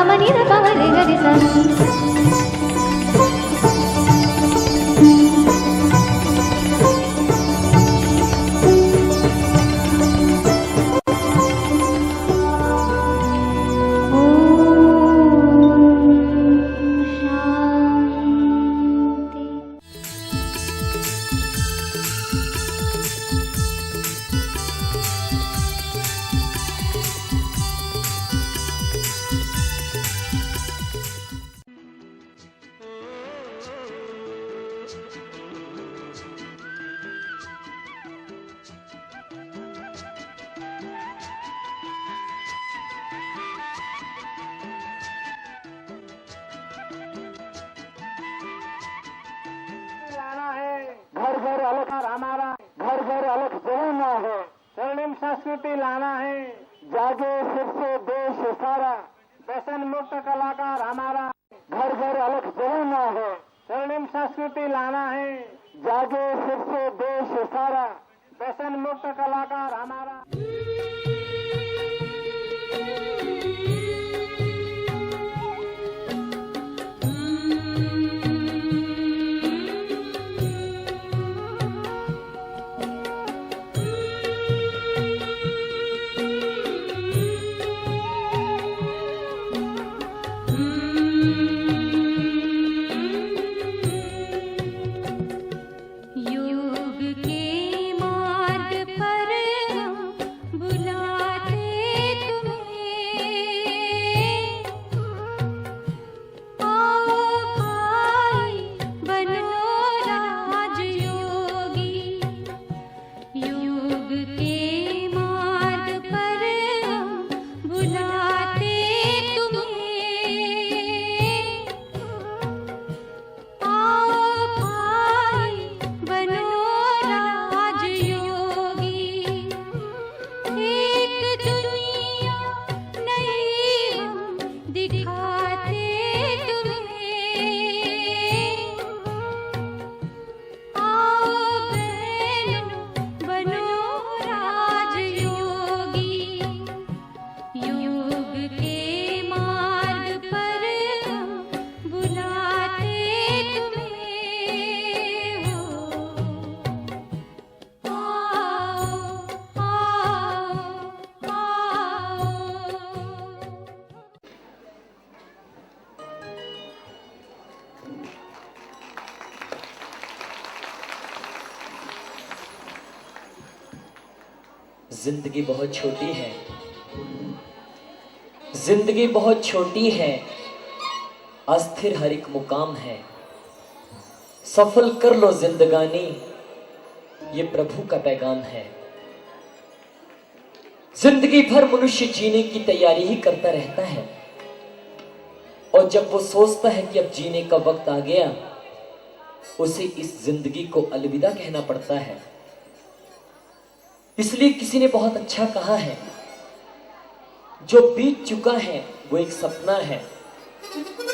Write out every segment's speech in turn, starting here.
Money रे प रे ग रे सा घर घर अलग हमारा घर घर अलग जलना है। स्वर्णिम संस्कृति लाना है। जागे फिर से देश सारा। व्यसन मुक्त कलाकार हमारा। घर घर अलग जलना है। स्वर्णिम संस्कृति लाना है। जागे फिर से देश सारा। व्यसन मुक्त कलाकार हमारा। जिंदगी बहुत छोटी है, जिंदगी बहुत छोटी है, अस्थिर हर एक मुकाम है। सफल कर लो जिंदगानी, ये प्रभु का पैगाम है। जिंदगी भर मनुष्य जीने की तैयारी ही करता रहता है, और जब वो सोचता है कि अब जीने का वक्त आ गया, उसे इस जिंदगी को अलविदा कहना पड़ता है। इसलिए किसी ने बहुत अच्छा कहा है, जो बीत चुका है वो एक सपना है,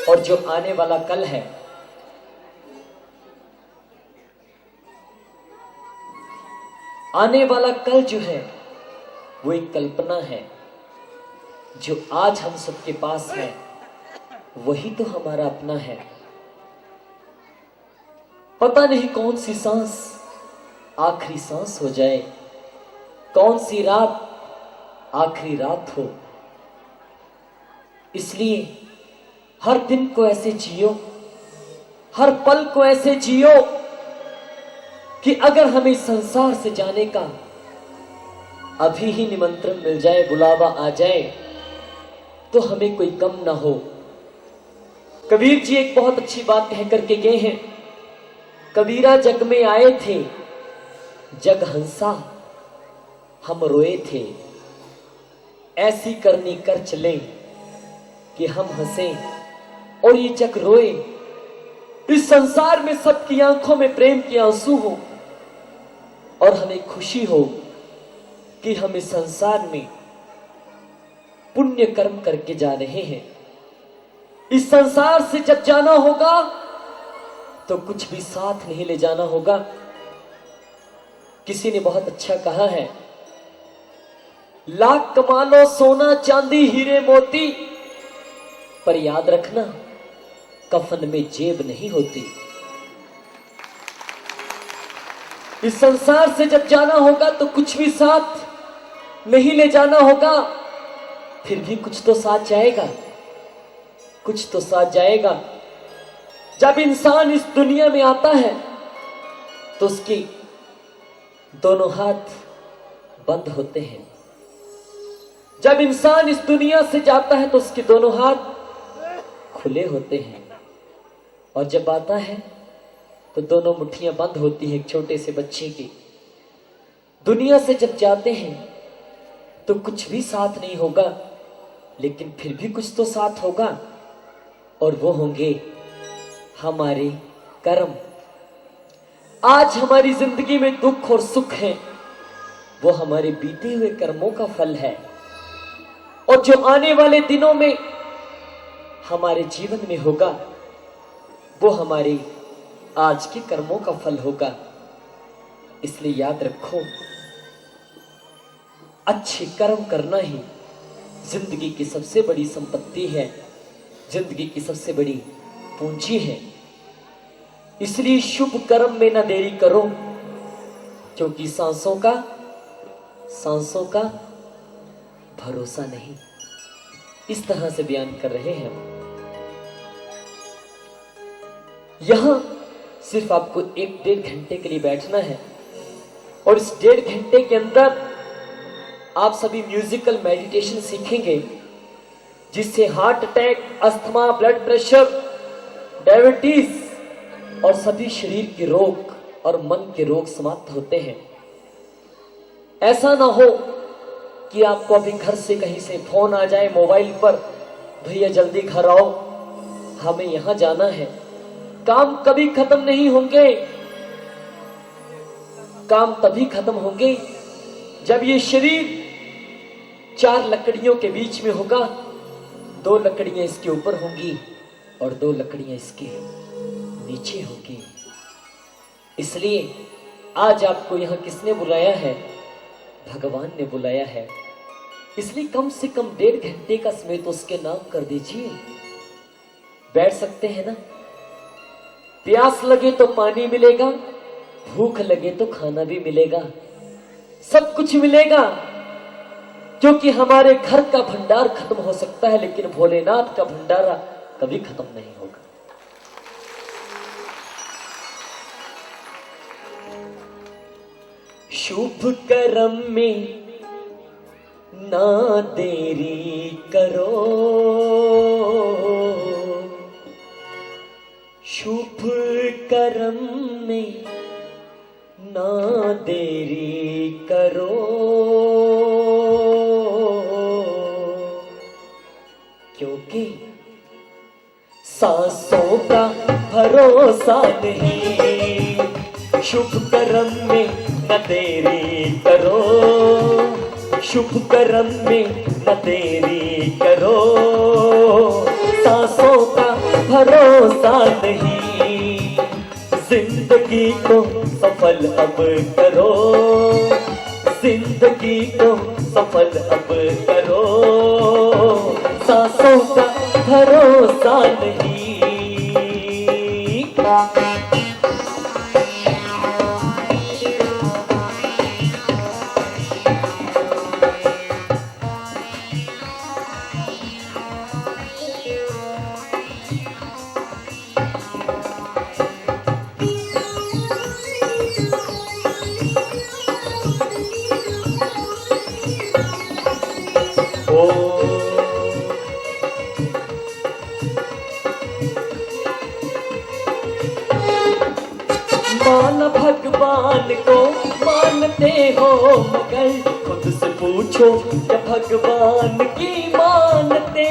और जो आने वाला कल है आने वाला कल जो है वो एक कल्पना है। जो आज हम सबके पास है वही तो हमारा अपना है। पता नहीं कौन सी सांस आखिरी सांस हो जाए, कौन सी रात आखिरी रात हो। इसलिए हर दिन को ऐसे जियो, हर पल को ऐसे जियो कि अगर हमें संसार से जाने का अभी ही निमंत्रण मिल जाए, बुलावा आ जाए, तो हमें कोई गम ना हो। कबीर जी एक बहुत अच्छी बात कह करके गए हैं, कबीरा जग में आए थे, जग हंसा हम रोए थे। ऐसी करनी कर चले कि हम हंसे और ये जग रोए। इस संसार में सबकी आंखों में प्रेम के आंसू हो, और हमें खुशी हो कि हम इस संसार में पुण्य कर्म करके जा रहे हैं। इस संसार से जब जाना होगा तो कुछ भी साथ नहीं ले जाना होगा। किसी ने बहुत अच्छा कहा है, लाख कमा लो सोना चांदी हीरे मोती, पर याद रखना, कफन में जेब नहीं होती। इस संसार से जब जाना होगा तो कुछ भी साथ नहीं ले जाना होगा, फिर भी कुछ तो साथ जाएगा, कुछ तो साथ जाएगा। जब इंसान इस दुनिया में आता है तो उसके दोनों हाथ बंद होते हैं। जब इंसान इस दुनिया से जाता है तो उसके दोनों हाथ खुले होते हैं, और जब आता है तो दोनों मुट्ठियां बंद होती हैं एक छोटे से बच्चे की। दुनिया से जब जाते हैं तो कुछ भी साथ नहीं होगा, लेकिन फिर भी कुछ तो साथ होगा, और वो होंगे हमारे कर्म। आज हमारी जिंदगी में दुख और सुख है, वो हमारे बीते हुए कर्मों का फल है, और जो आने वाले दिनों में हमारे जीवन में होगा वो हमारे आज के कर्मों का फल होगा। इसलिए याद रखो, अच्छे कर्म करना ही जिंदगी की सबसे बड़ी संपत्ति है, जिंदगी की सबसे बड़ी पूंजी है। इसलिए शुभ कर्म में न देरी करो, क्योंकि सांसों का भरोसा नहीं। इस तरह से बयान कर रहे हैं। यहां सिर्फ आपको 1-1.5 घंटे के लिए बैठना है, और इस 1.5 घंटे के अंदर आप सभी म्यूजिकल मेडिटेशन सीखेंगे, जिससे heart attack, asthma, blood pressure, diabetes और सभी शरीर के रोग और मन के रोग समाप्त होते हैं। ऐसा ना हो कि आपको अभी घर से कहीं से फोन आ जाए मोबाइल पर, भैया जल्दी घर आओ, हमें यहां जाना है। काम कभी खत्म नहीं होंगे, काम तभी खत्म होंगे जब ये शरीर 4 लकड़ियों के बीच में होगा। 2 लकड़ियां इसके ऊपर होंगी और 2 लकड़ियां इसके नीचे होगी। इसलिए आज आपको यहां किसने बुलाया है? भगवान ने बुलाया है। इसलिए कम से कम 1.5 घंटे का समय तो उसके नाम कर दीजिए। बैठ सकते हैं ना? प्यास लगे तो पानी मिलेगा, भूख लगे तो खाना भी मिलेगा, सब कुछ मिलेगा, क्योंकि हमारे घर का भंडार खत्म हो सकता है, लेकिन भोलेनाथ का भंडारा कभी खत्म नहीं होगा। शुभ कर्म में ना देरी करो, शुभ कर्म में ना देरी करो, क्योंकि सांसों का भरोसा नहीं। शुभ कर्म में न देरी करो, शुभ कर्म में न देरी करो, सांसों का भरोसा नहीं। जिंदगी को सफल अब करो, जिंदगी को सफल अब करो, सांसों का भरोसा नहीं। मान भगवान को मानते हो, मगर खुद से पूछो क्या भगवान की मानते।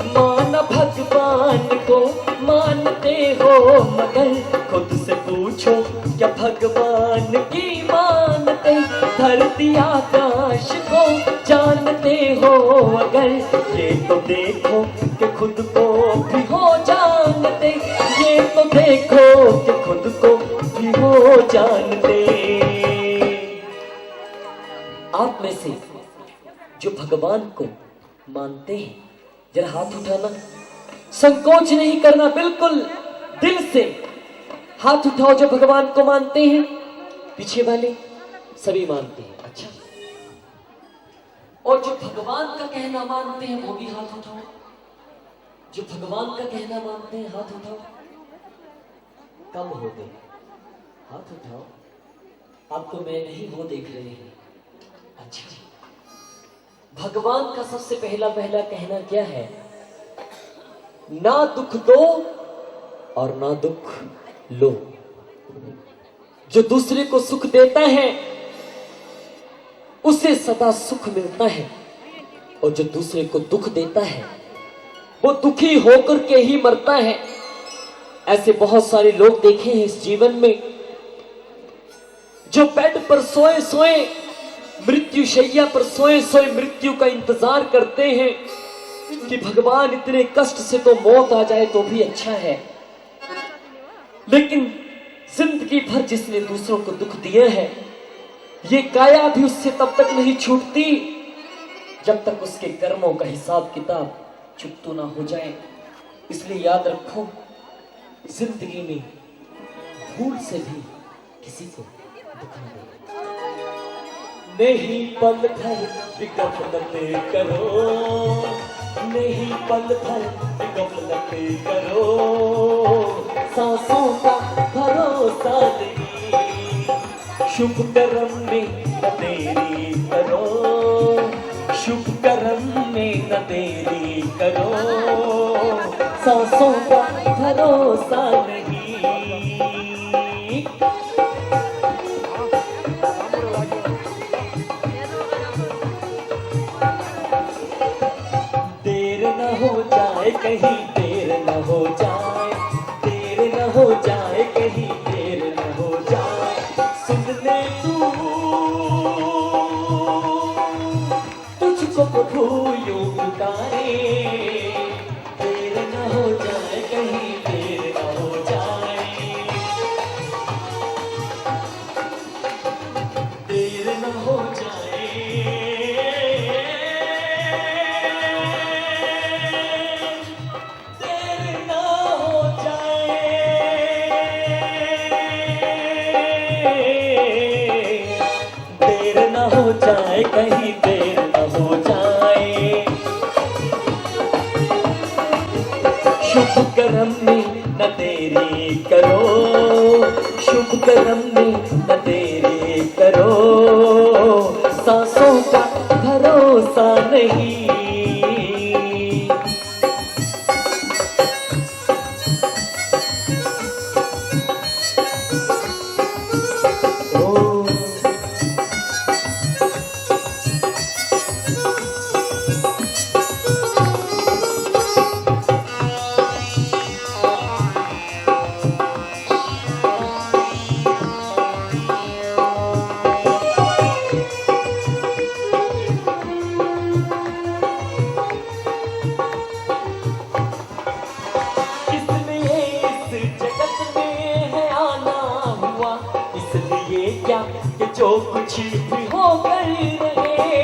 मान भगवान को मानते हो, मगर खुद से पूछो क्या भगवान की मानते। धरती आकाश को जानते हो अगर, ये तो देखो कि खुद को भी हो जानते। ये तो देखो कि खुद को भी हो जानते। आप में से जो भगवान भगवान को मानते हैं, जरा हाथ उठाना, संकोच नहीं करना, बिल्कुल दिल से हाथ उठाओ जो भगवान को मानते हैं। पीछे वाले सभी मानते हैं, अच्छा। और जो भगवान का कहना मानते हैं वो भी हाथ उठाओ। जो भगवान का कहना मानते हैं हाथ उठाओ। कम होते हाथ उठाओ। आपको मैं नहीं वो देख रहे हैं, अच्छा। भगवान का सबसे पहला कहना क्या है? ना दुख दो और ना दुख लो। जो दूसरे को सुख देता है उसे सदा सुख मिलता है, और जो दूसरे को दुख देता है वो दुखी होकर के ही मरता है। ऐसे बहुत सारे लोग देखे हैं इस जीवन में, जो बेड पर सोए सोए, मृत्यु शैया पर सोए सोए मृत्यु का इंतजार करते हैं कि भगवान इतने कष्ट से तो मौत आ जाए तो भी अच्छा है। लेकिन जिंदगी भर जिसने दूसरों को दुख दिया है, ये काया भी उससे तब तक नहीं छूटती जब तक उसके कर्मों का हिसाब किताब चुकता ना हो जाए। इसलिए याद रखो, जिंदगी में भूल से भी किसी को दुख न दे। नहीं पल भर गफलते करो, नहीं पल भर गफलते करो, सांसों का भरोसा नहीं, शुभ कर्म में न देरी करो, शुभ कर्म में न देरी करो, सांसों का भरोसा नहीं। देर न हो जाए कहीं, देर न हो जाए, देर न हो जाए कहीं, देर न हो जाए, सुन ले तू तुझको प्रभु यूं पुकारे। देर न हो जाए कहीं, देर न हो जाए, देर न हो जाए, देर न हो जाए, देर न हो जाए कहीं, देर न हो जाए, शुभ कर्म में न देरी करो, शुभ कर्म में न देरी करो, सांसों का भरोसा नहीं। जो कुछ भी हो गई रहे,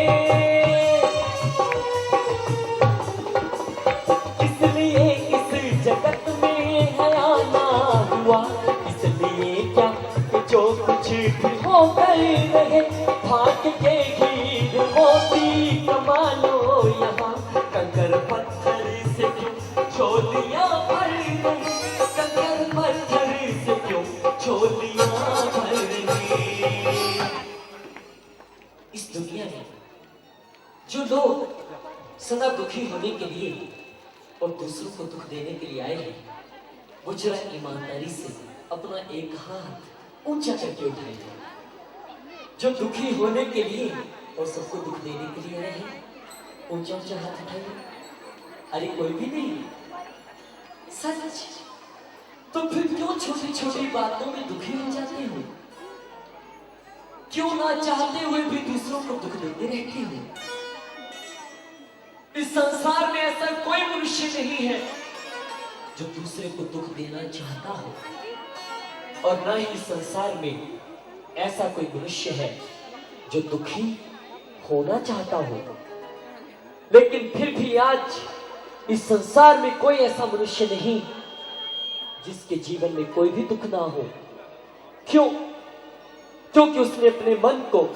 इसलिए इस जगत में है आना हुआ, इसलिए क्या कि जो कुछ भी हो गई रहे, भाग्य के हीर मोती कमा लो यहाँ, कंकर पत्थर से क्यों झोलियां भर रही, कंकर पत्थर से क्यों झोलियां भर रही। इस दुनिया में जो लोग सदा दुखी होने के लिए और दूसरों को दुख देने के लिए आए हैं, वो जरा ईमानदारी से अपना एक हाथ ऊंचा करके उठाइए। जो दुखी होने के लिए और सबको दुख देने के लिए आए हैं, ऊंचा ऊंचा हाथ उठाइए। अरे कोई भी नहीं, सच। तो फिर क्यों छोटी छोटी बातों में दुखी हो जाते हो? क्यों ना चाहते हुए भी दूसरों को दुख देते रहते हो? इस संसार में ऐसा कोई मनुष्य नहीं है जो दूसरे को दुख देना चाहता हो, और ना ही इस संसार में ऐसा कोई मनुष्य है जो दुखी होना चाहता हो। लेकिन फिर भी आज इस संसार में कोई ऐसा मनुष्य नहीं जिसके जीवन में कोई भी दुख ना हो। क्यों? क्योंकि उसने अपने मन को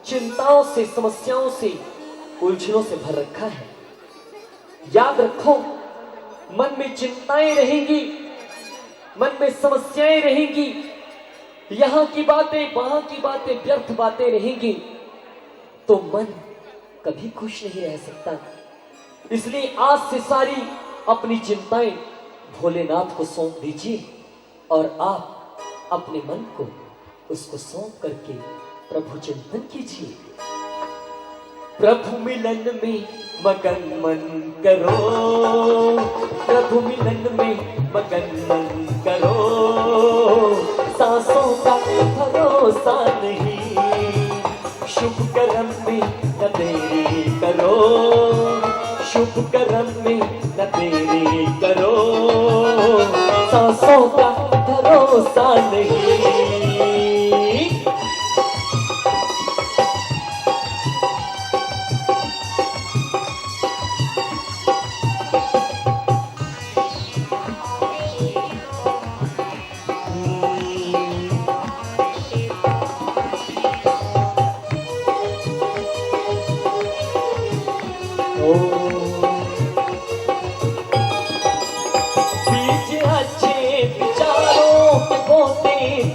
चिंताओं से, समस्याओं से, उलझनों से भर रखा है। याद रखो, मन में चिंताएं रहेंगी, मन में समस्याएं रहेंगी, यहां की बातें, वहां की बातें, व्यर्थ बातें रहेंगी, तो मन कभी खुश नहीं रह सकता। इसलिए आज से सारी अपनी चिंताएं भोलेनाथ को सौंप दीजिए और आप अपने मन को उसको सौंप करके प्रभु चिंतन कीजिए। प्रभु मिलन में मगन मन करो, प्रभु मिलन में मगन मन करो, सांसों का भरोसा नहीं, शुभ कर्म में न देरी करो, शुभ कर्म में न देरी करो, सांसों का भरोसा नहीं।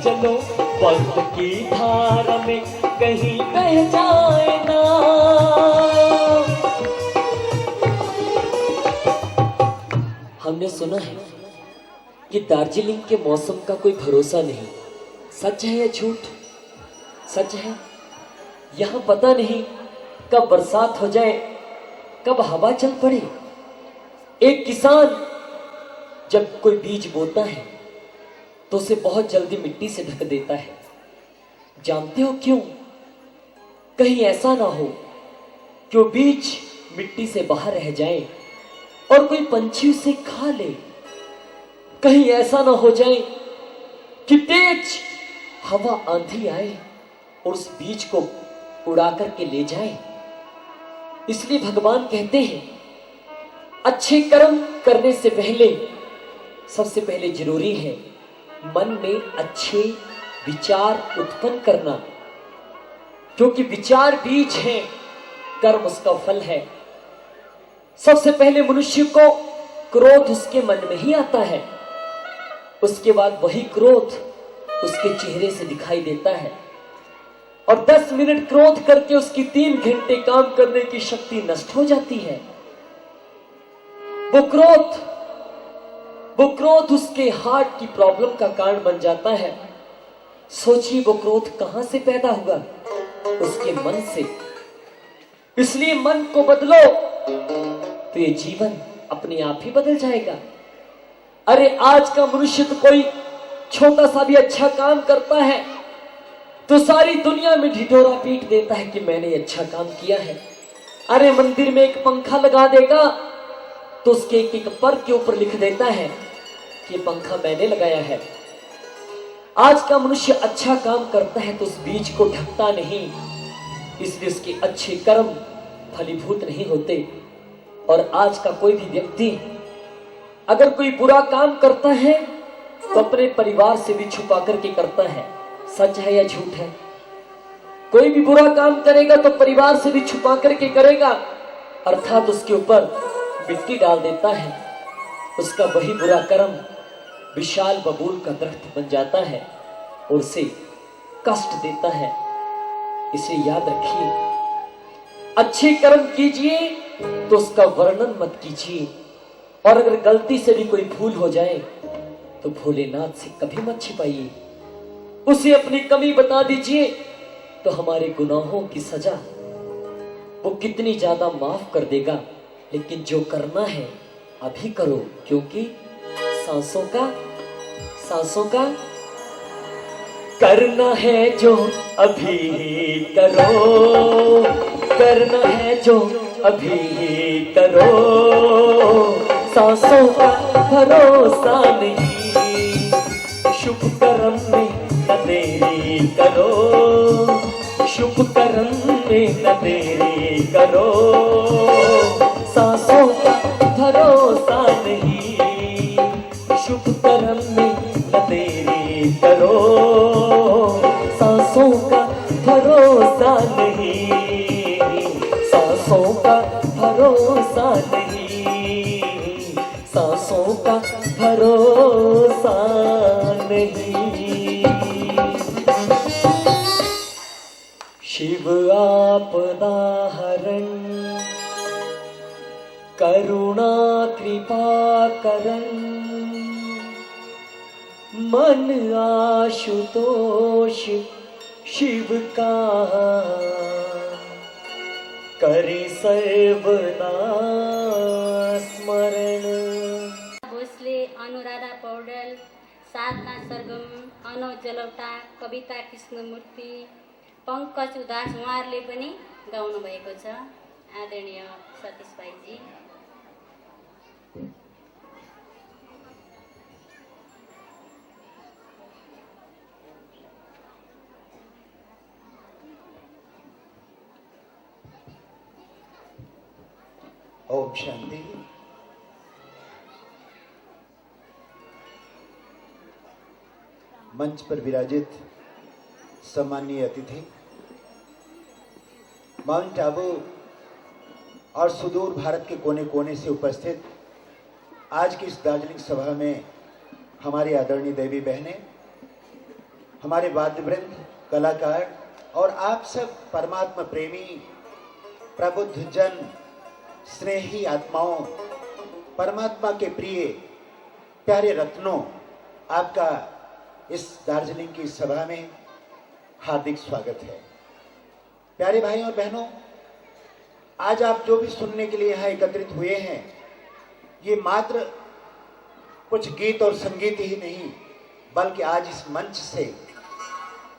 चलो वक्त की धारा में कहीं बह जाए ना, हमने सुना है कि दार्जिलिंग के मौसम का कोई भरोसा नहीं। सच है या झूठ? सच है। यहां पता नहीं कब बरसात हो जाए, कब हवा चल पड़े। एक किसान जब कोई बीज बोता है तो उसे बहुत जल्दी मिट्टी से ढक देता है। जानते हो क्यों? कहीं ऐसा ना हो कि वो बीज मिट्टी से बाहर रह जाए और कोई पंछी उसे खा ले। कहीं ऐसा ना हो जाए कि तेज हवा, आंधी आए और उस बीज को उड़ा करके ले जाए। इसलिए भगवान कहते हैं, अच्छे कर्म करने से पहले सबसे पहले जरूरी है मन में अच्छे विचार उत्पन्न करना, क्योंकि विचार बीज है, कर्म उसका फल है। सबसे पहले मनुष्य को क्रोध उसके मन में ही आता है, उसके बाद वही क्रोध उसके चेहरे से दिखाई देता है, और 10 मिनट क्रोध करके उसकी 3 घंटे काम करने की शक्ति नष्ट हो जाती है। वो क्रोध उसके हार्ट की प्रॉब्लम का कारण बन जाता है। सोचिए वो क्रोध कहां से पैदा हुआ? उसके मन से। इसलिए मन को बदलो तो ये जीवन अपने आप ही बदल जाएगा। अरे आज का मनुष्य तो कोई छोटा सा भी अच्छा काम करता है तो सारी दुनिया में ढिढोरा पीट देता है कि मैंने अच्छा काम किया है। अरे मंदिर में एक पंखा लगा देगा तो उसके एक पर के ऊपर लिख देता है कि पंखा मैंने लगाया है। आज का मनुष्य अच्छा काम करता है तो उस बीज को ढकता नहीं, इसलिए उसके अच्छे कर्म फलीभूत नहीं होते। और आज का कोई भी व्यक्ति अगर कोई बुरा काम करता है तो अपने परिवार से भी छुपा करके करता है। सच है या झूठ है? कोई भी बुरा काम करेगा तो परिवार से भी छुपा करके करेगा, अर्थात उसके ऊपर मिट्टी डाल देता है। उसका वही बुरा कर्म विशाल बबूल का दरख्त बन जाता है और उसे कष्ट देता है। इसे याद रखिए, अच्छे कर्म कीजिए तो उसका वर्णन मत कीजिए, और अगर गलती से भी कोई भूल हो जाए तो भोलेनाथ से कभी मत छिपाइए। उसे अपनी कमी बता दीजिए तो हमारे गुनाहों की सजा वो कितनी ज्यादा माफ कर देगा। लेकिन जो करना है अभी करो, क्योंकि सांसों का करना है जो अभी करो, करना है जो अभी करो, सांसों का भरोसा नहीं, शुभ कर्म में न देरी करो, शुभ कर्म में न देरी करो, सांसों का भरोसा नहीं, शुभ कर्म में न देरी करो, सांसों का भरोसा नहीं, सांसों का भरोसा नहीं, सांसों का भरोसा नहीं। शिव आपदा हरण, करुणा कृपा करन, मन आशुतोष शिव का करे सर्वदा स्मरण। भोसले, अनुराधा पौडेल, साधना सरगम, अनु जलौटा, कविता कृष्णमूर्ति, पङ्कज उदास उहाँहरूले पनि गाउनु भएको छ। आदरणीय सतीश भाइजी। ओम शांति। मंच पर विराजित सम्मानीय अतिथि, माउंट आबू और सुदूर भारत के कोने कोने से उपस्थित आज की इस दार्जिलिंग सभा में हमारी आदरणीय देवी बहनें, हमारे वाद्य वृंद, कलाकार और आप सब परमात्मा प्रेमी, प्रबुद्ध जन, स्नेही आत्माओं, परमात्मा के प्रिय प्यारे रत्नों, आपका इस दार्जिलिंग की सभा में हार्दिक स्वागत है। प्यारे भाइयों और बहनों, आज आप जो भी सुनने के लिए यहाँ एकत्रित हुए हैं, ये मात्र कुछ गीत और संगीत ही नहीं, बल्कि आज इस मंच से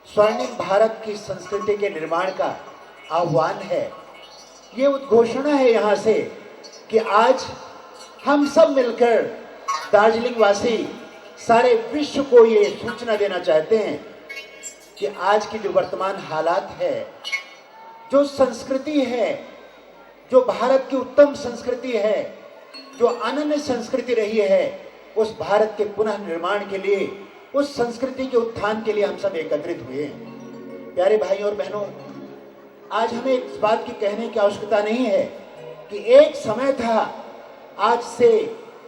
स्वर्णिम भारत की संस्कृति के निर्माण का आह्वान है। ये उद्घोषणा है यहाँ से कि आज हम सब मिलकर दार्जिलिंग वासी सारे विश्व को ये सूचना देना चाहते हैं कि आज की जो वर्तमान हालात है, जो संस्कृति है, जो भारत की उत्तम संस्कृति है, जो अनन्य संस्कृति रही है, उस भारत के पुनः निर्माण के लिए, उस संस्कृति के उत्थान के लिए हम सब एकत्रित हुए हैं। प्यारे भाइयों और बहनों, आज हमें इस बात की कहने की आवश्यकता नहीं है कि एक समय था, आज से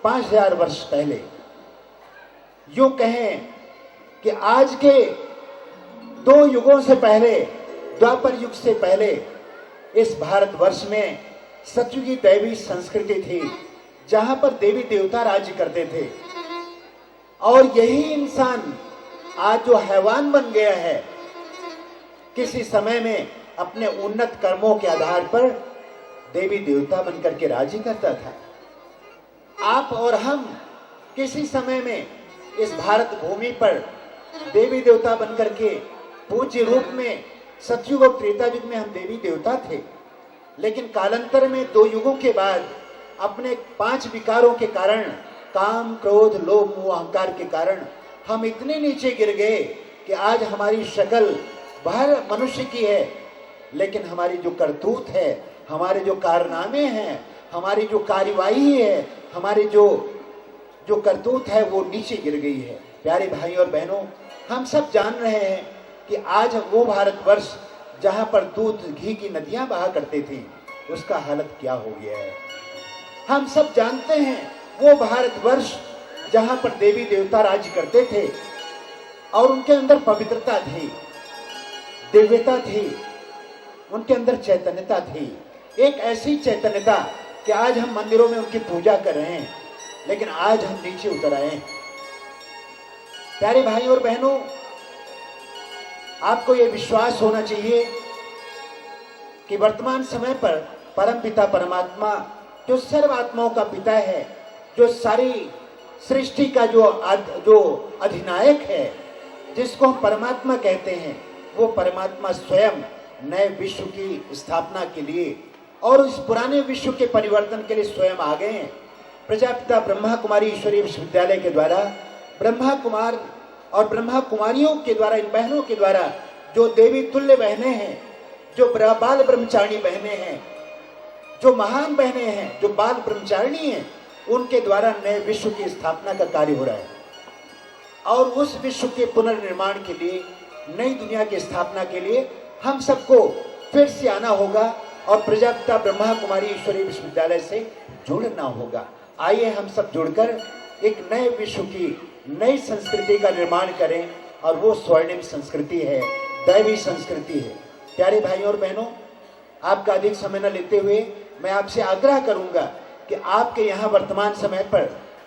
5000 वर्ष पहले, यूं कहें कि आज के 2 युगों से पहले, द्वापर युग से पहले, इस भारतवर्ष में सतयुगी दैवी संस्कृति थी, जहां पर देवी देवता राज्य करते थे। और यही इंसान आज जो हैवान बन गया है, किसी समय में अपने उन्नत कर्मों के आधार पर देवी देवता बनकर के राज्य करता था। आप और हम किसी समय में इस भारत भूमि पर देवी देवता बनकर के पूज्य रूप में सतयुग और त्रेता युग में हम देवी देवता थे, लेकिन कालांतर में 2 युगों के बाद अपने 5 विकारों के कारण, काम, क्रोध, लोभ, मोह, अहंकार के कारण हम इतने नीचे गिर गए कि आज हमारी शक्ल बाहर मनुष्य की है, लेकिन हमारी जो करतूत है, हमारे जो कारनामे हैं, हमारी जो कार्यवाही है, हमारी जो करतूत है, वो नीचे गिर गई है। प्यारे भाई और बहनों, हम सब जान रहे हैं कि आज वो भारतवर्ष जहां पर दूध घी की नदियां बहा करते थे, उसका हालत क्या हो गया है। हम सब जानते हैं वो भारतवर्ष जहां पर देवी देवता राज्य करते थे और उनके अंदर पवित्रता थी, दिव्यता थी, उनके अंदर चैतन्यता थी, एक ऐसी चैतन्यता कि आज हम मंदिरों में उनकी पूजा कर रहे हैं, लेकिन आज हम नीचे उतर आए हैं। प्यारे भाई और बहनों, आपको यह विश्वास होना चाहिए कि वर्तमान समय पर परमपिता परमात्मा, जो सर्व आत्माओं का पिता है, जो सारी सृष्टि का जो अधिनायक है, जिसको हम परमात्मा कहते हैं, वो परमात्मा स्वयं नए विश्व की स्थापना के लिए और इस पुराने विश्व के परिवर्तन के लिए स्वयं आ गए हैं। प्रजापिता ब्रह्मा कुमारी ईश्वरीय विश्वविद्यालय के द्वारा ब्रह्मा कुमार और ब्रह्मा कुमारियों के द्वारा, इन बहनों के द्वारा जो देवी तुल्य बहनें हैं, जो बाल ब्रह्मचारिणी बहनें हैं, जो महान बहनें हैं, जो बाल ब्रह्मचारिणी हैं, उनके द्वारा नए विश्व की स्थापना का कार्य हो रहा है। और उस विश्व के पुनर्निर्माण के लिए, नई दुनिया की स्थापना के लिए हम सबको फिर से आना होगा और प्रजापिता ब्रह्मा कुमारी ईश्वरीय विश्वविद्यालय से जुड़ना होगा। आइए हम सब जुड़कर एक नए विश्व की नई संस्कृति का निर्माण करें, और वो स्वर्णिम संस्कृति है, दैवी संस्कृति है। प्यारे भाइयों और बहनों, आपका अधिक समय न लेते हुए मैं आपसे आग्रह करूंगा कि आपके यहाँ वर्तमान समय पर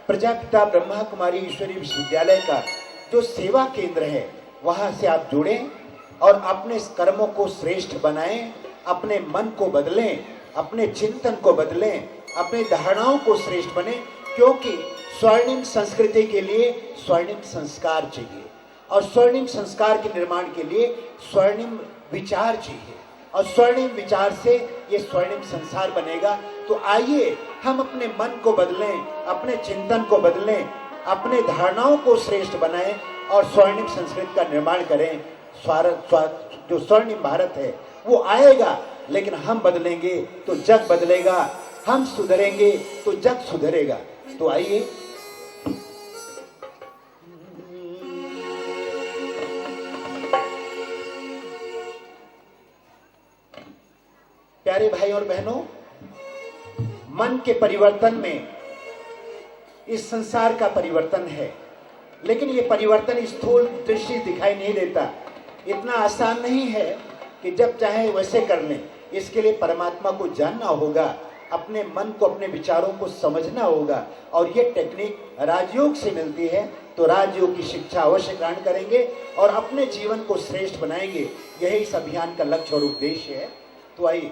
प्रजापिता ब्रह्मा कुमारी ईश्वरीय विश्वविद्यालय का जो सेवा केंद्र है, वहां से आप जुड़ें और अपने कर्मों को श्रेष्ठ बनाएं, अपने मन को बदलें, अपने चिंतन को बदलें, अपनी धारणाओं को श्रेष्ठ बने, क्योंकि स्वर्णिम संस्कृति के लिए स्वर्णिम संस्कार चाहिए, और स्वर्णिम संस्कार के निर्माण के लिए स्वर्णिम विचार चाहिए, और स्वर्णिम विचार से ये स्वर्णिम संसार बनेगा। तो आइए हम अपने मन को बदलें, अपने चिंतन को बदलें, अपने धारणाओं को श्रेष्ठ बनाएं और स्वर्णिम संस्कृति का निर्माण करें। जो स्वर्णिम भारत है वो आएगा, लेकिन हम बदलेंगे तो जग बदलेगा, हम सुधरेंगे तो जग सुधरेगा। तो आइए प्यारे भाई और बहनों, मन के परिवर्तन में इस संसार का परिवर्तन है, लेकिन ये परिवर्तन स्थूल दृष्टि दिखाई नहीं देता। इतना आसान नहीं है कि जब चाहे वैसे कर लें। इसके लिए परमात्मा को जानना होगा, अपने मन को, अपने विचारों को समझना होगा, और ये टेक्निक राजयोग से मिलती है। तो राजयोग की शिक्षा अवश्य ग्रहण करेंगे और अपने जीवन को श्रेष्ठ बनाएंगे। यही इस अभियान का लक्ष्य और उद्देश्य है। तो आइए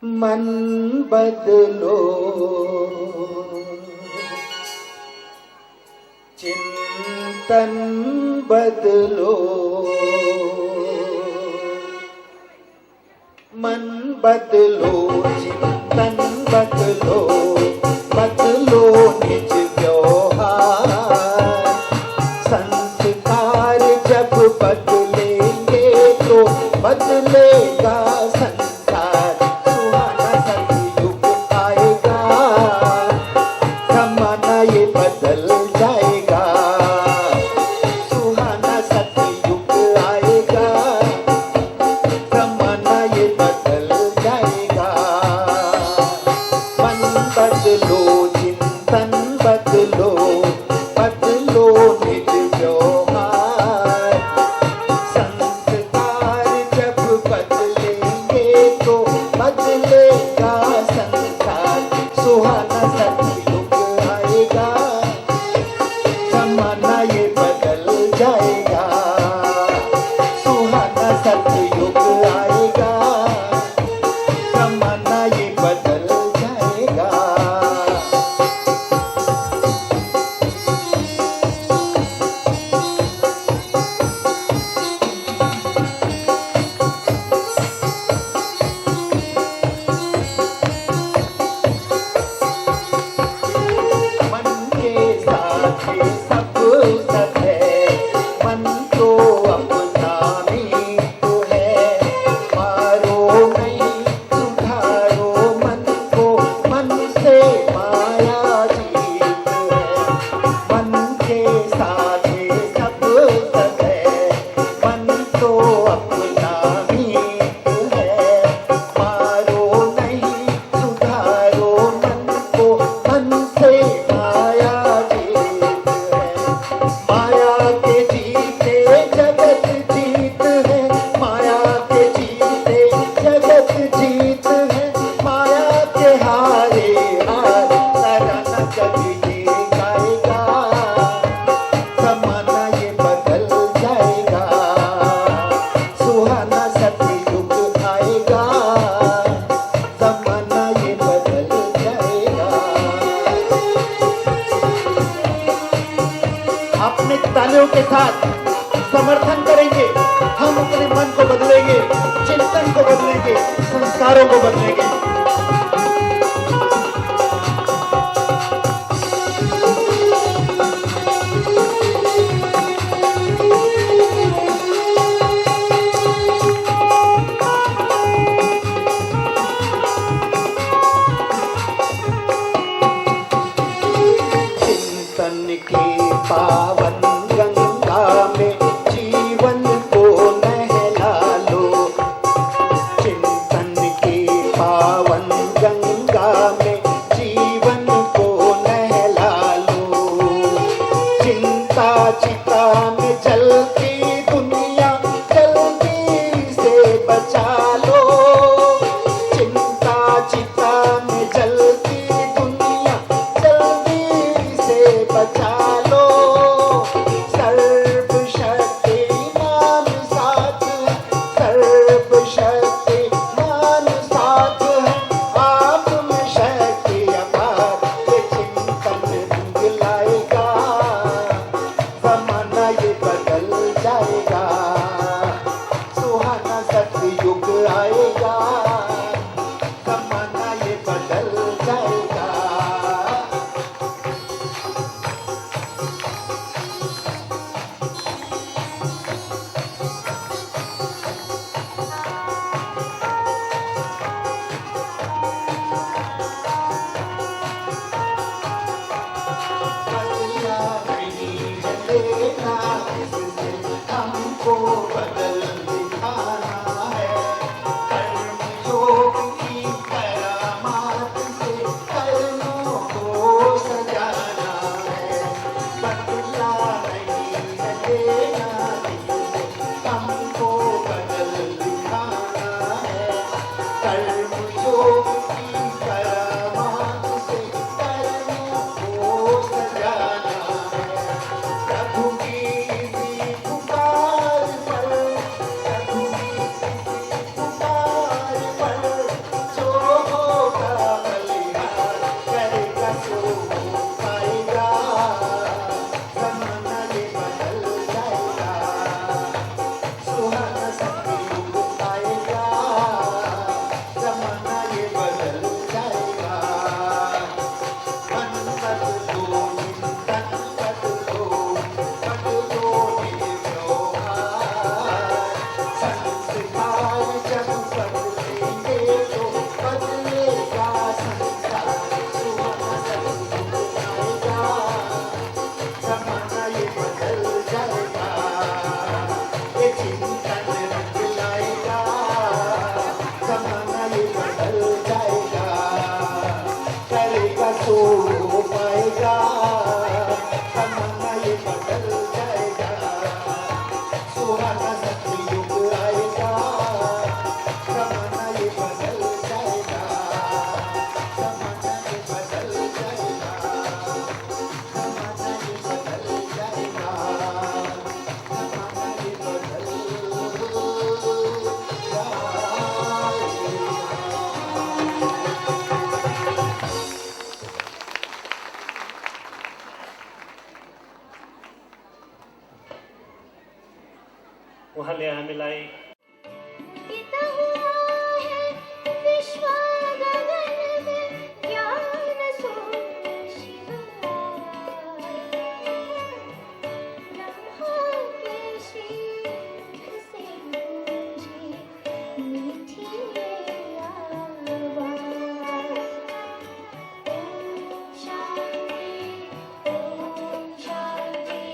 मन बदलो, चिंतन बदलो, मन बदलो, चिंतन बदलो, बदलो निज व्यवहार। संस्कार जब बदलेंगे तो बदलेगा संसार। सुहाना सतयुग आएगा, जमाना ये बदल जाएगा। सुहाना सतयुग आएगा, जमाना ये बदल जाएगा। मन बदलो, चिंतन बदलो, बदलो निज व्यवहार। संस्कार जब बदलेंगे तो बदलेगा संसार। सुहाना सतयुग आएगा, जमाना ये बदल जाएगा। सुहाना सतयुग आएगा, जमाना ये बदल जाएगा। मन के साथ ये सब सत है, मन तो अपना मीत है। मारो नहीं, सुधारो मन को, मन से माया जीत है। मन के साथ ये सब सत है, मन तो अपना मीत है। मारो नहीं, सुधारो मन को, मन से माया जीत है। माया के जीते जगत जीत है, माया के जीते जगत जीत है। माया के हारे हार सारा न कभी ये गाएगा। जमाना ये बदल जाएगा। सुहाना सतयुग आएगा, जमाना ये बदल जाएगा। अपने तालियों के साथ समर्थन करेंगे। हम अपने मन को बदलेंगे, चिंतन को बदलेंगे, संस्कारों को बदलेंगे। आएगा, जमाना ये बदल जाएगा। बदला नहीं चलेगा, इससे हमको बदल दिखाना है। कर्म योग की करामात से कर्मों को सजाना है। बदला नहीं चलेगा, इससे हमको बदल दिखाना है। कर्म योग की करामात से कर्मों को सजाना है। प्रभु की इसी पुकार पर, प्रभु की इसी पुकार पर जो होगा बलिहार करेगा सो हो पाएगा। जमाना ये बदल जाएगा, सुहाना सतयुग आएगा। जमाना ये बदल जाएगा। मन बदलो, तन बदलो, बदलो ये व्यवहार। संस्कार जब बदलेंगे तो बदलेगा संसार। सुहाना सतयुग आएगा, जमाना ये बदल जाएगा। ये चिंतन रंग लाएगा, जमाना ये बदल जाएगा। करेगा सो हो पाएगा, जमाना ये बदल जाएगा। सुहाना सतयुग आएगा, जमाना ये बदल जाएगा। जमाना ये बदल जाएगा, जमाना ये बदल जाएगा। जमाना ये बदल उहाँले हामीलाई पिता हुआ है विश्व गगन में ज्ञान सूर्य शिव ब्रह्मा के शीख से गूंजी मीठी आवाज। ओम शांति, ओम शांति,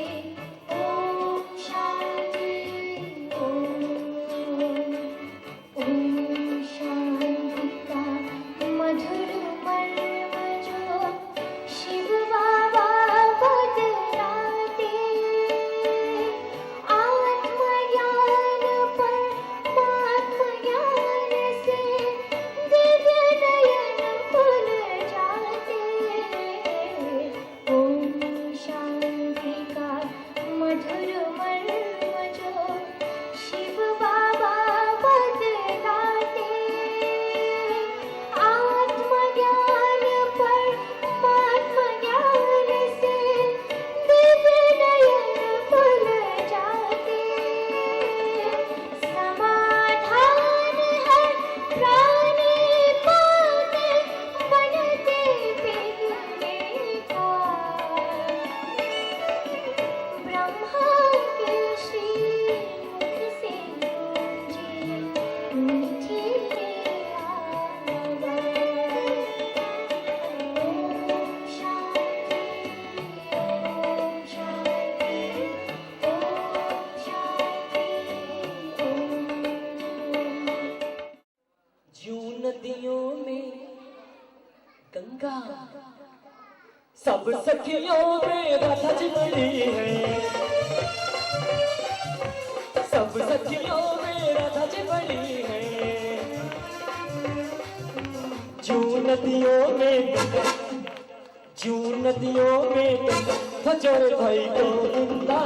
ओम शांति, ओम शांति का मधुर मर्म जो शिव बाबा बतलाते। आत्मज्ञान परमात्म ज्ञान से दिव्य नयन खुल जाते। ओम शांति का मधुर मर्म जो शिव बाबा बतलाते। आत्मज्ञान परमात्म ज्ञान से दिव्य नयन खुल जाते। समाधान है प्राणी पाते बनते बिगड़ने का। ब्रह्मा के श्रीमुख से गूंजी मीठी आवाज। ओम शांति, ओम शांति, ओम शांति, ओम। जूं नदियों में गंगा, सब सखियों में राधा जी बड़ी है। सब सखियों में राधा जी बड़ी है। जूं नदियों में गंगा, जूं नदियों में गंगा, भजोर भाई गोविंदा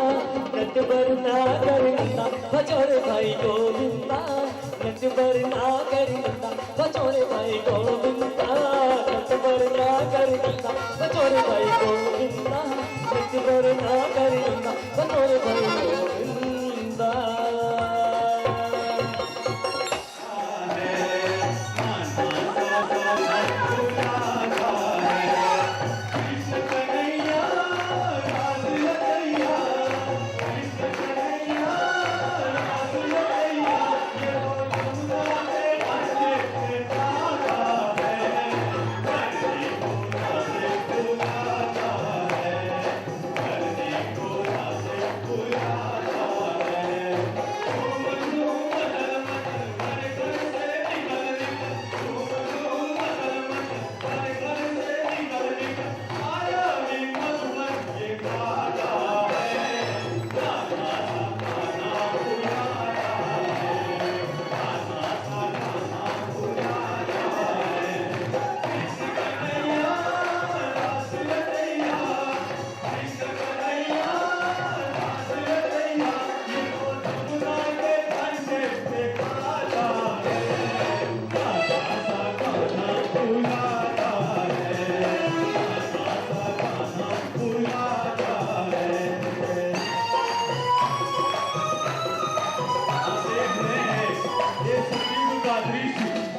नट बरना करना। भजोर भाई गोविंदा नट बरना करना। भजोर भाई गोविंदा नट बरना करना। भजोर भाई गोविंदा नट बरना करना। भजोर भाई गोविंदा। रात्रि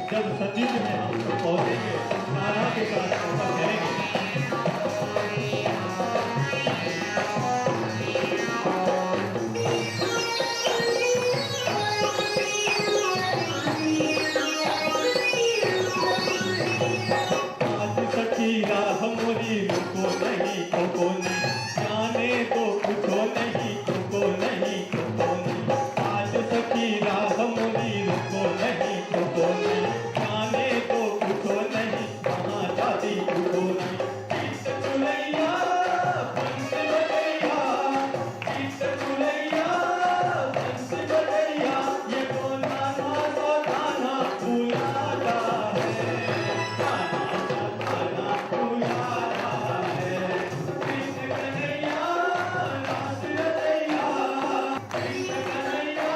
जब सतयुग में हम पहुंचेंगे, तारा के साथ ऊपर चलेंगे। आज सखी राह मोरी रुको नहीं को नहीं, जाने तो कुछो नहीं को नहीं को नहीं। आज सखी राह मोरी रुको नहीं को नहीं, जाने तो कुछो नहीं, कहाँ जाती कुछो नहीं। गीत चुलैया बंस बजैया, गीत चुलैया बंस बजैया, ये कोना ना गाना बुलाता है, गाना बुलाता है। कृष्ण कन्हैया नाच रचैया, कृष्ण कन्हैया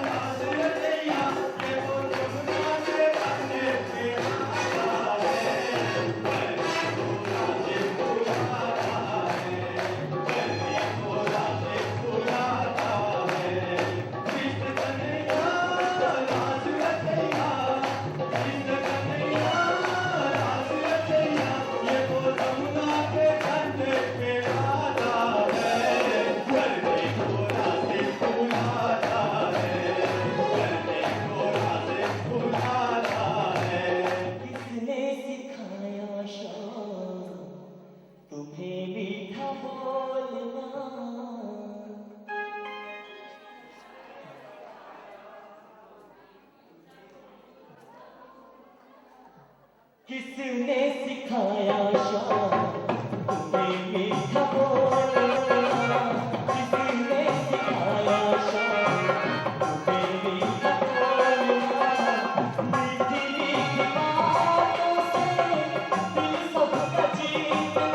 नाच रचैया, ये वो जमुना के कांटे पे आता है, बरनी गोरा से बुलाता है, बरनी गोरा से बुलाता है। कृष्ण कन्हैया नाच रचैया, कृष्ण कन्हैया नाच रचैया, ये वो जमुना के कांटे पे आता है, बरनी गोरा से बुलाता है, बरनी गोरा से बुलाता है। किसने सिखाया शाम तुम्हें मीठा बोलना? किसने सिखाया शाम तुम्हें मीठा बोलना? किसने सिखाया शाम तुम्हें मीठा बोलना? मीठी मीठी बातों से दिल सबका जीतना,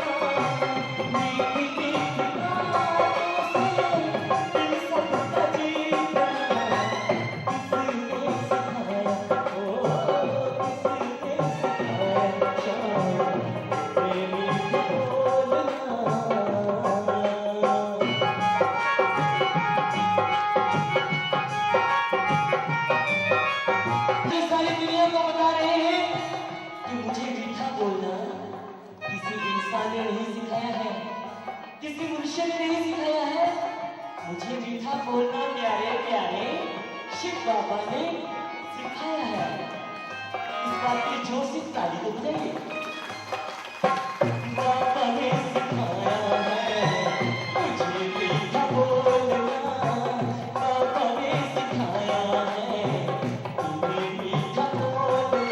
मीठी मीठी बातों से दिल सबका जीतना। किसने सिखाया किसने सिखाया शाम तुम्हें मीठा बोलना? ये सारी दुनिया को बता रहे हैं कि मुझे मीठा बोलना किसी इंसान ने नहीं सिखाया है, किसी मनुष्य ने नहीं सिखाया है। मुझे मीठा बोलना प्यारे प्यारे शिव बाबा ने सिखाया है। इस बात की जोर से ताली तो बजाइए। बाबा ने सिखाया है मुझे मीठा बोलना, बाबा ने सिखाया है तुम्हें मीठा बोलना।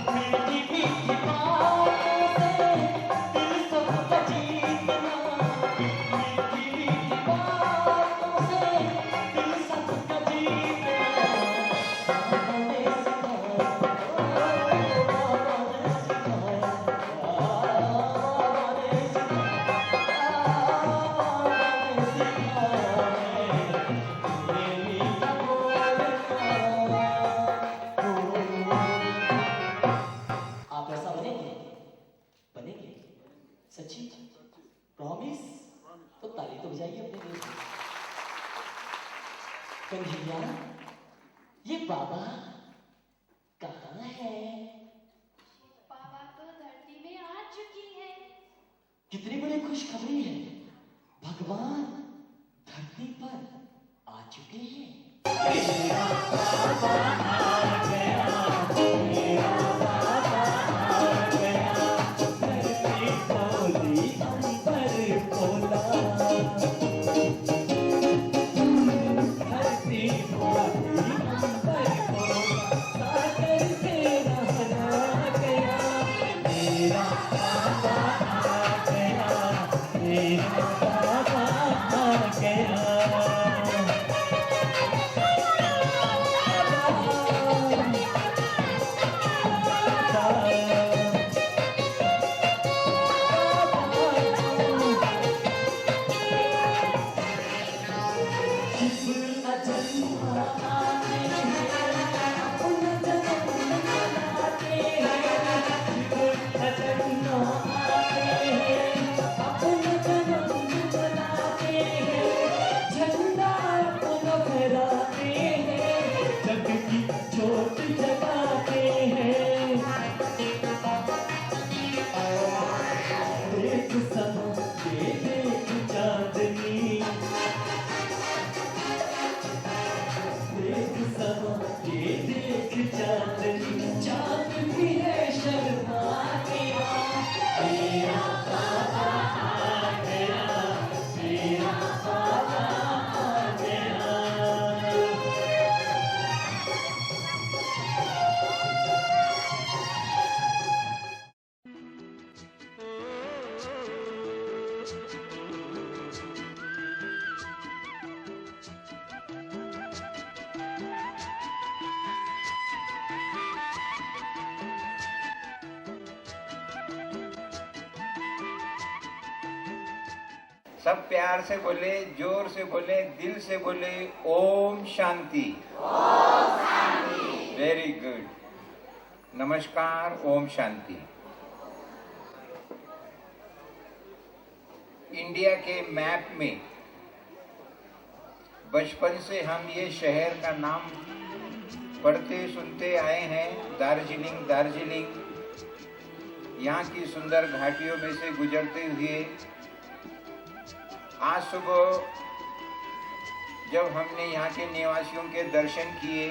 मीठी मीठी बातों से दिल सबका जीतना, मीठी मीठी बातों से दिल सबका जीतना। बाबा ने सिखाया, बाबा ने सिखाया, बाबा ने सिखाया, बाबा ने सिखाया है तुम्हें मीठा बोलना। आप ऐसा बनेंगे? बनेंगे? सच्ची? प्रॉमिस? तो ताली तो बजाइए अपने दिल से। कन्हैया, ये बाबा कहाँ है? बाबा तो धरती में आ चुकी है। कितनी बड़ी खुशखबरी है, भगवान धरती पर आ चुके हैं। धरती बोली अंबर बोला, धरती बोली अंबर बोला, सागर से रहना गया मेरा बाबा आ गया, मेरा बाबा आ गया। की चोट जगाते हैं। देख समा ये देख चांदनी, देख समा ये देख चांदनी, चांद भी है शर्मा गया, तेरा बाबा आ गया, तेरा बाबा आ गया। सब प्यार से बोले, जोर से बोले, दिल से बोले, ओम शांति। ओम शांति। Very good. नमस्कार, ओम शांति। इंडिया के मैप में बचपन से हम ये शहर का नाम पढ़ते सुनते आए हैं, दार्जिलिंग। दार्जिलिंग यहाँ की सुंदर घाटियों में से गुजरते हुए आज सुबह जब हमने यहाँ के निवासियों के दर्शन किए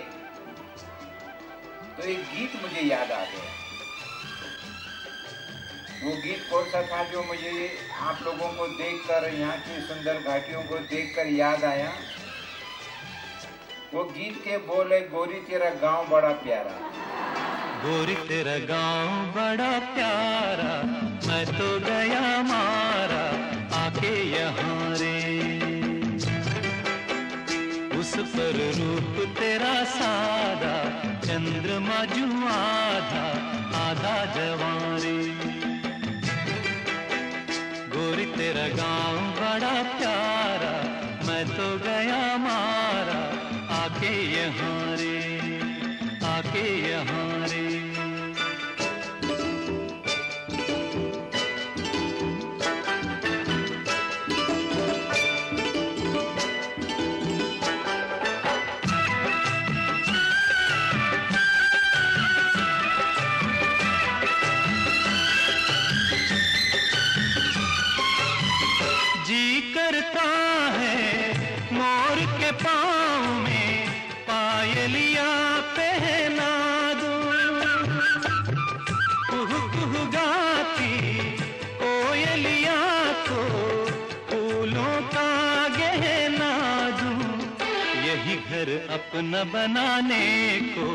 तो एक गीत मुझे याद आ गया। वो गीत कौन सा था जो मुझे आप लोगों को देखकर, यहाँ की सुंदर घाटियों को देखकर याद आया? वो गीत के बोल है, गोरी तेरा गांव बड़ा प्यारा। गोरी तेरा गांव बड़ा प्यारा, मैं तो गया मारा आके यहाँ रे। उस पर रूप तेरा सादा, चंद्रमा जू आधा आधा जवां रे। गोरी तेरा गांव बड़ा प्यारा, मैं तो गया मारा आके यहाँ रे, आके यहाँ रे। जी करता है मोर के पाँव में पायलिया पहना दूं, कुहू कुहू गाती कोयलिया को फूलों का गहना दूं। यही घर अपना बनाने को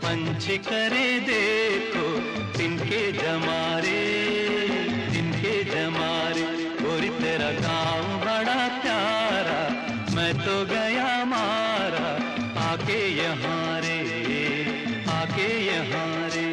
पंछी करे देखो, तिनके जमारे, तिनके जमारे। गोरी तेरा गाँव बड़ा प्यारा, मैं तो गया मारा आके यहाँ रे, आके यहाँ रे।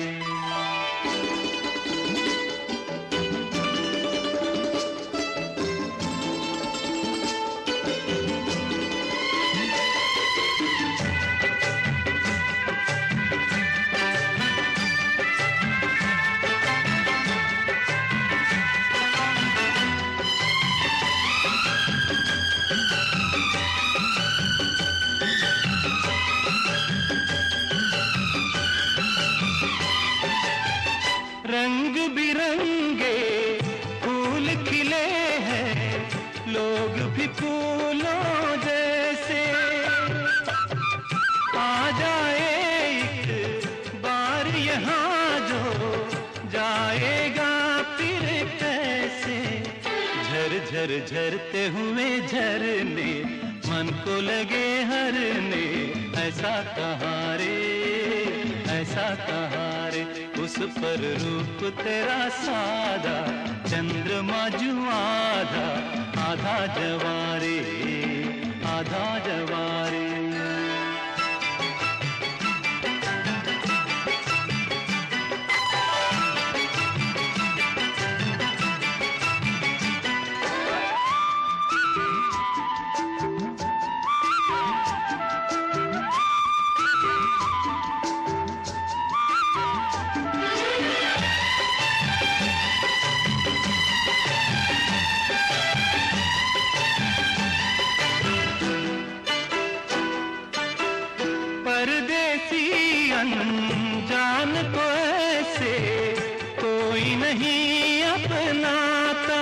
रंग बिरंगे फूल खिले हैं, लोग भी फूलों जैसे। आ जाए एक बार यहाँ जो जाएगा फिर कैसे। झर झर झरते हुए झरने मन को लगे हरने, ऐसा कहाँ रे, ऐसा कहाँ रे। उस पर रूप तेरा सादा, चंद्रमा जू आधा आधा जवारे, आधा जवारे। जैसी अनजान को ऐसे कोई नहीं अपनाता।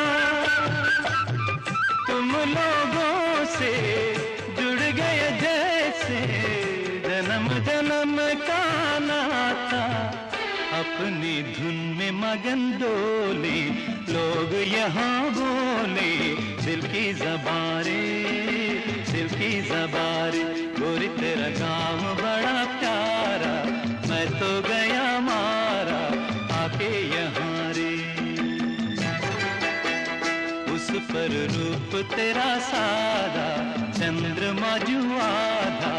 तुम लोगों से जुड़ गए जैसे जन्म जन्म का नाता। अपनी धुन में मगन डोले लोग यहाँ बोले, दिल की ज़बारे दिल की ज़बारे। गोरी तेरा गाँव बड़ा प्यारा, मैं तो गया मारा आके यहाँ रे। उस पर रूप तेरा सादा, चंद्रमा जो आधा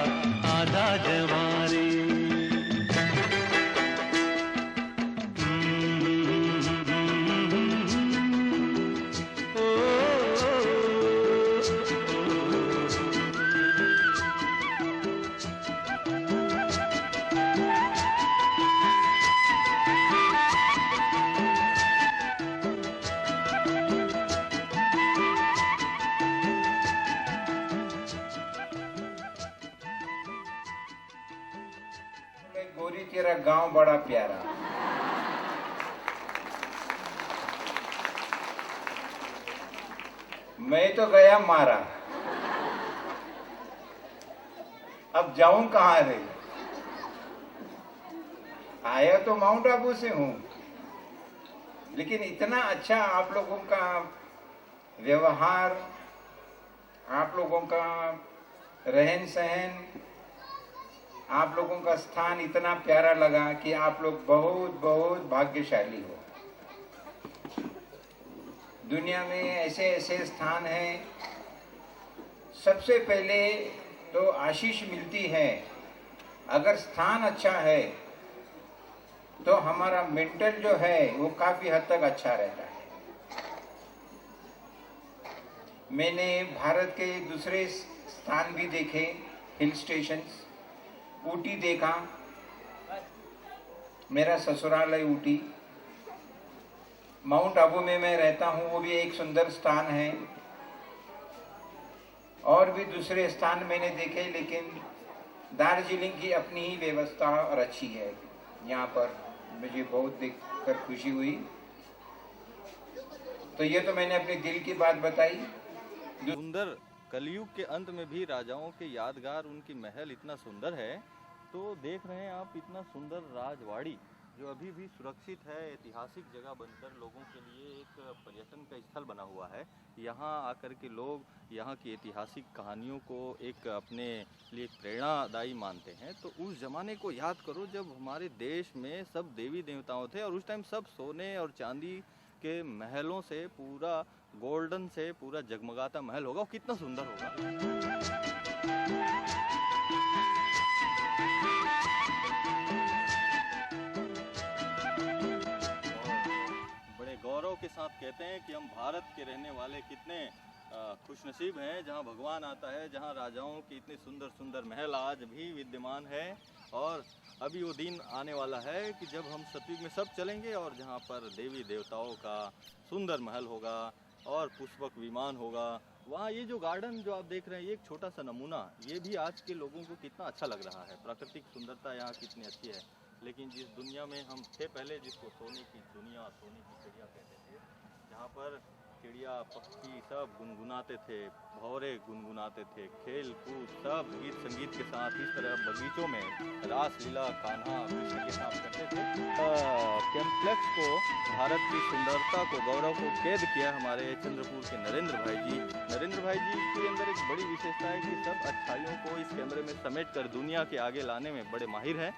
आधा जवारे। गोरी तेरा गांव बड़ा प्यारा। मैं तो गया मारा, अब जाऊं कहां रे। आया तो माउंट आबू से हूं, लेकिन इतना अच्छा आप लोगों का व्यवहार, आप लोगों का रहन सहन, आप लोगों का स्थान इतना प्यारा लगा कि आप लोग बहुत बहुत भाग्यशाली हो। दुनिया में ऐसे ऐसे स्थान हैं, सबसे पहले तो आशीष मिलती है। अगर स्थान अच्छा है तो हमारा मेंटल जो है वो काफी हद तक अच्छा रहता है। मैंने भारत के दूसरे स्थान भी देखे, हिल स्टेशंस। ऊटी देखा, मेरा ससुराल है ऊटी। माउंट आबू में मैं रहता हूँ, वो भी एक सुंदर स्थान है। और भी दूसरे स्थान मैंने देखे, लेकिन दार्जिलिंग की अपनी ही व्यवस्था और अच्छी है। यहाँ पर मुझे बहुत देखकर खुशी हुई। तो ये तो मैंने अपने दिल की बात बताई। सुंदर कलयुग के अंत में भी राजाओं के यादगार उनकी महल इतना सुंदर है। तो देख रहे हैं आप इतना सुंदर राजवाड़ी जो अभी भी सुरक्षित है, ऐतिहासिक जगह बनकर लोगों के लिए एक पर्यटन का स्थल बना हुआ है। यहाँ आकर के लोग यहाँ की ऐतिहासिक कहानियों को एक अपने लिए प्रेरणादायी मानते हैं। तो उस ज़माने को याद करो जब हमारे देश में सब देवी देवताओं थे और उस टाइम सब सोने और चांदी के महलों से, पूरा गोल्डन से पूरा जगमगाता महल होगा। कितना सुंदर होगा। गौरव के साथ कहते हैं कि हम भारत के रहने वाले कितने खुशनसीब हैं, जहां भगवान आता है, जहां राजाओं की इतने सुंदर सुंदर महल आज भी विद्यमान है। और अभी वो दिन आने वाला है कि जब हम सतयुग में सब चलेंगे और जहां पर देवी देवताओं का सुंदर महल होगा और पुष्पक विमान होगा। वहाँ ये जो गार्डन जो आप देख रहे हैं, ये एक छोटा सा नमूना, ये भी आज के लोगों को कितना अच्छा लग रहा है। प्राकृतिक सुंदरता यहाँ कितनी अच्छी है। लेकिन जिस दुनिया में हम थे पहले, जिसको सोने की दुनिया, सोने की चिड़िया कहते थे, जहाँ पर चिड़िया पक्षी सब गुनगुनाते थे, भौरे गुनगुनाते थे, खेल कूद सब गीत संगीत के साथ इस तरह बगीचों में रास लीला कान्हा कृष्ण के साथ करते थे। कैंपलेक्स को, भारत की सुंदरता को, गौरव को कैद किया हमारे चंद्रपुर के नरेंद्र भाई जी। नरेंद्र भाई जी के अंदर एक बड़ी विशेषता है कि सब अच्छाइयों को इस कैमरे में समेट कर दुनिया के आगे लाने में बड़े माहिर हैं।